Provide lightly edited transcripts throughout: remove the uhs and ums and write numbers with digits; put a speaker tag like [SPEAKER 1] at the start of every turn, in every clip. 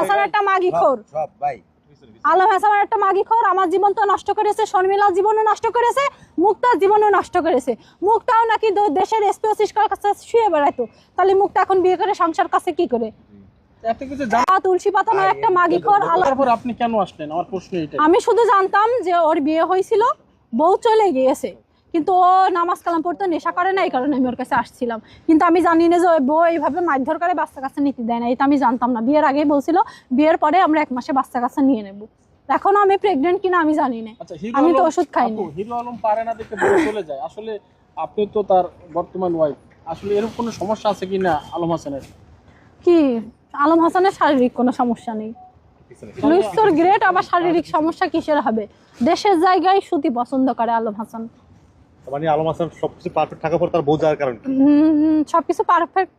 [SPEAKER 1] হাসান একটা মাগিখোর, আলম হাসান একটা মাগিখোর। আমার জীবন তো নষ্ট করেছে, শর্মিলার জীবনও নষ্ট করেছে, মুক্তার জীবনও নষ্ট করেছে। মুক্তাও নাকি দেশের এসপি অফিসের কাছে শুয়ে বেড়াইতো, তাহলে মুক্তা এখন বিয়ে করে সংসার কাছে কি করে? তুলসী পাতা নয় একটা মাগিখোর।
[SPEAKER 2] আপনি কেন আসলেন আমার প্রশ্ন এইটাই।
[SPEAKER 1] আমি শুধু জানতাম যে ওর বিয়ে হয়েছিল, বউ চলে গিয়েছে, কিন্তু ও নামাজ কালাম পড়তে নেশা করে না, এই কারণে আমি ওর কাছে আসছিলাম। কিন্তু আমি জানি না যে ওই বউ এইভাবে মারধর করে বাচ্চা কাছে নিতে দেয় না, এটা আমি জানতাম না। বিয়ের আগেই বলছিল বিয়ের পরে আমরা 1 মাসে বাচ্চা কাছে নিয়ে নেব। এখনো আমি প্রেগনেন্ট কিনা আমি জানি না, আমি তো ওষুধ খাইনি।
[SPEAKER 2] হিরো আলম পারে না দেখে বলে চলে যায়, আসলে আপনি তো তার বর্তমান ওয়াইফ, আসলে এরকম কোনো সমস্যা আছে কিনা আলম হাসানের?
[SPEAKER 1] কি আলম হাসানের শারীরিক কোনো সমস্যা নেই, লুইসর গ্রেট, আবার শারীরিক সমস্যা কিসের হবে? দেশের জায়গায় সুতি পছন্দ করে আলম হাসান।
[SPEAKER 3] মানে আলম হাসান সবকিছু পারফেক্ট থাকার পর তার বউ যাওয়ার কারণ কি?
[SPEAKER 1] সবকিছু পারফেক্ট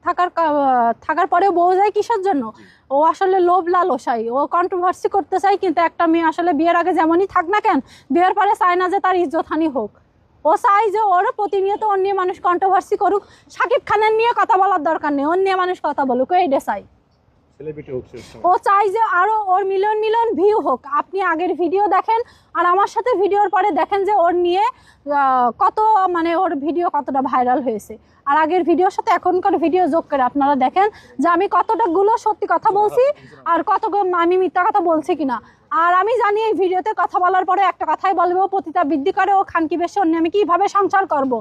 [SPEAKER 1] থাকার পরেও বউ যায় কিসের জন্য? ও আসলে লোভ লালসাই, ও কন্ট্রোভার্সি করতে চায়। কিন্তু একটা মেয়ে আসলে বিয়ের আগে যেমনই থাক না কেন, বিয়ের পরে চায় না যে তার ইজ্জতহানি হোক। ও চাই যে ওর প্রতিনিয়ত অন্য মানুষ কন্ট্রোভার্সি করুক, শাকিব খানের নিয়ে কথা বলার দরকার নেই, অন্য মানুষ কথা বলুক, এইটা চাই। ও চাই যে আরো ওর মিলিয়ন মিলিয়ন ভিউ হোক। আপনি আগের ভিডিও দেখেন আর আমার সাথে ভিডিওর পরে দেখেন যে ওর নিয়ে কত, মানে ওর ভিডিও কতটা ভাইরাল হয়েছে। আর আগের ভিডিওর সাথে এখনকার ভিডিও যোগ করে আপনারা দেখেন যে আমি কতটা গুলো সত্যি কথা বলছি আর কত আমি মিথ্যা কথা বলছি কিনা। আর আমি জানি এই ভিডিওতে কথা বলার পরে একটা কথাই বলবো, পতিতা বৃদ্ধি করে ও খানকি বেশি অন্য আমি কিভাবে সংসার করব।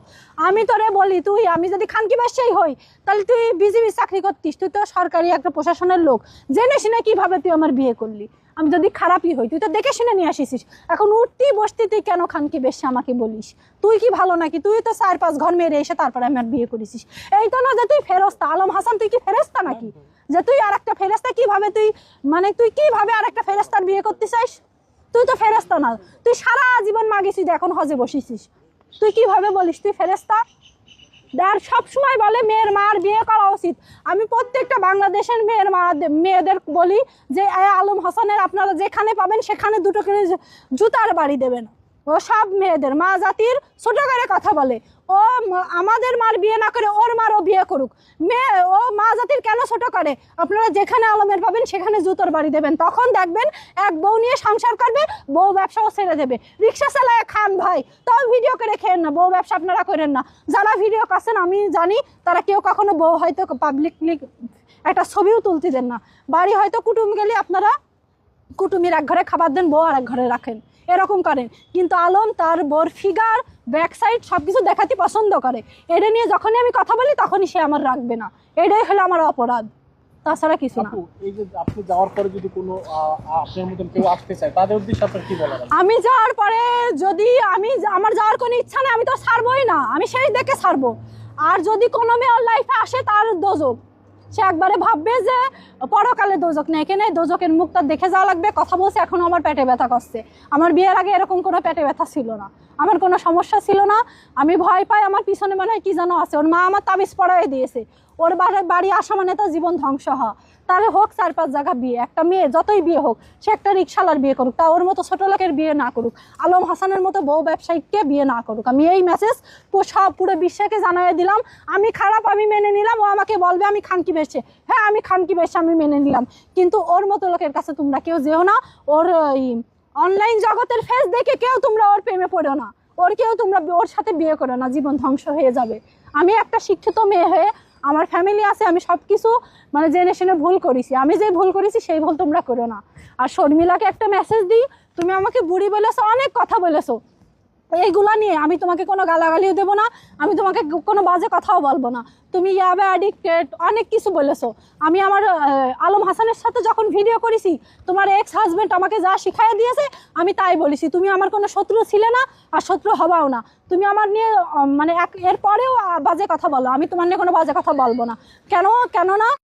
[SPEAKER 1] আমি তোরে বলি, আমি যদি খানকি বেশি হই তাহলে তুই বিজিবি চাকরি করতিস, তুই তো সরকারি একটা প্রশাসনের লোক, জেনে শুনে কিভাবে তুই আমার বিয়ে করলি? আমি যদি খারাপই হই তুই তো দেখে শুনে নিয়ে আসিস, এখন উঠতি বসতি তুই কেন খানকি বেশি আমাকে বলিস? তুই কি ভালো নাকি? তুই তো 4-5 ঘর মেরে এসে তারপরে আমার বিয়ে করেছিস। এই তো না যে তুই ফেরেশতা। আলম হাসান তুই কি ফেরেশতা নাকি যে তুই আর একটা ফেরেশতা? কিভাবে তুই, মানে তুই কিভাবে আর একটা ফেরেশতার বিয়ে করতে চাইস? তুই তো ফেরেশতা না, তুই সারা জীবন মাগিছিস, এখন হজে বসিছিস। তুই কিভাবে বলিস তুই ফেরেশতা? আর সবসময় বলে মেয়ের মার বিয়ে করা উচিত। আমি প্রত্যেকটা বাংলাদেশের মেয়েদের বলি যে আলম হাসানের আপনারা যেখানে পাবেন সেখানে 2টো করে জুতার বাড়ি দেবেন। ও সব মেয়েদের মা জাতির ছোট করে কথা বলে। ও আমাদের মার বিয়ে না করে ওর মারও বিয়ে করুক। ও মা জাতির কেন ছোট করে? আপনারা যেখানে আলমের পাবেন সেখানে জুতোর বাড়ি দেবেন, তখন দেখবেন এক বউ নিয়ে সংসার করবে, বউ ব্যবসাও ছেড়ে দেবে। রিক্সা চালায় খান ভাই, তাও ভিডিও করে খেয়েন না, বউ ব্যবসা আপনারা করেন না। যারা ভিডিও করছেন আমি জানি তারা কেউ কখনো বউ হয়তো পাবলিকলি একটা ছবিও তুলতে দেন না। বাড়ি হয়তো কুটুম গেলে আপনারা কুটুমির এক ঘরে খাবার দেন, বউ আর এক ঘরে রাখেন, এরকম করেন। কিন্তু আলম তার বোর ফিগার, ব্যাক সাইড সবকিছু দেখাতে পছন্দ করে। এটা নিয়ে যখনই আমি কথা বলি তখনই সে আমার রাখবে না, এটাই হলো আমার অপরাধ, তাছাড়া কিছু না।
[SPEAKER 2] এই যে আপনি যাওয়ার পরে যদি কোনো আপনার মতন কেউ আসতে চায় তাদের উদ্দেশ্যে আপনার কি বলার?
[SPEAKER 1] আমি যাওয়ার পরে যদি আমার যাওয়ার কোনো ইচ্ছা নেই, আমি তো ছাড়বোই না, আমি সেই দেখে ছাড়বো। আর যদি কোনো মেয়ে ওর লাইফে আসে তার দোজক, সে একবারে ভাববে যে পরকালে দোজক নেই, এখানে দোজকের মুখটা দেখে যাওয়া লাগবে। কথা বলছে এখনো আমার পেটে ব্যথা করছে। আমার বিয়ের আগে এরকম কোনো পেটে ব্যথা ছিল না, আমার কোনো সমস্যা ছিল না। আমি ভয় পাই, আমার পিছনে মনে হয় কি যেন আছে। ওর মা আমার তাবিজ পড়াই দিয়েছে, ওর বাড়ি আসা মানে তার জীবন ধ্বংস হওয়া। তাহলে হোক 4-5 জায়গা বিয়ে, একটা মেয়ে যতই বিয়ে হোক সে একটা রিক্সালার বিয়ে করুক, তা ওর মতো ছোট লোকের বিয়ে না করুক, আলম হাসানের মতো বউ ব্যবসায়ীকে বিয়ে না করুক। আমি এই মেসেজ পুরো বিশ্বকে জানাই দিলাম। আমি খারাপ, আমি মেনে নিলাম। ও আমাকে বলবে আমি খানকি বেশে, হ্যাঁ আমি খানকি বেশে, আমি মেনে নিলাম। কিন্তু ওর মতো লোকের কাছে তোমরা কেউ যেও না। ওর অনলাইন জগতের ফেস দেখে কেউ তোমরা ওর প্রেমে পড়ো না, তোমরা ওর সাথে বিয়ে করো না, জীবন ধ্বংস হয়ে যাবে। আমি একটা শিক্ষিত মেয়ে হয়ে, আমার ফ্যামিলি আছে, আমি সব কিছু মানে জেনে শুনে ভুল করেছি। আমি যে ভুল করেছি সেই ভুল তোমরা করো না। আর শর্মিলাকে একটা মেসেজ দিই, তুমি আমাকে বুড়ি বলেছো, অনেক কথা বলেছো, এইগুলা নিয়ে আমি তোমাকে কোনো গালাগালিও দেবো না, আমি তোমাকে কোনো বাজে কথাও বলবো না। তুমি ইয়াবে অ্যাডিক্টেড, অনেক কিছু বলেছো। আমি আমার আলম হাসানের সাথে যখন ভিডিও করেছি, তোমার এক্স হাজব্যান্ড আমাকে যা শিখাই দিয়েছে আমি তাই বলেছি। তুমি আমার কোনো শত্রু ছিলে না আর শত্রু হবাও না। তুমি আমার নিয়ে মানে এরপরেও বাজে কথা বলো, আমি তোমার নিয়ে কোনো বাজে কথা বলবো না। কেন না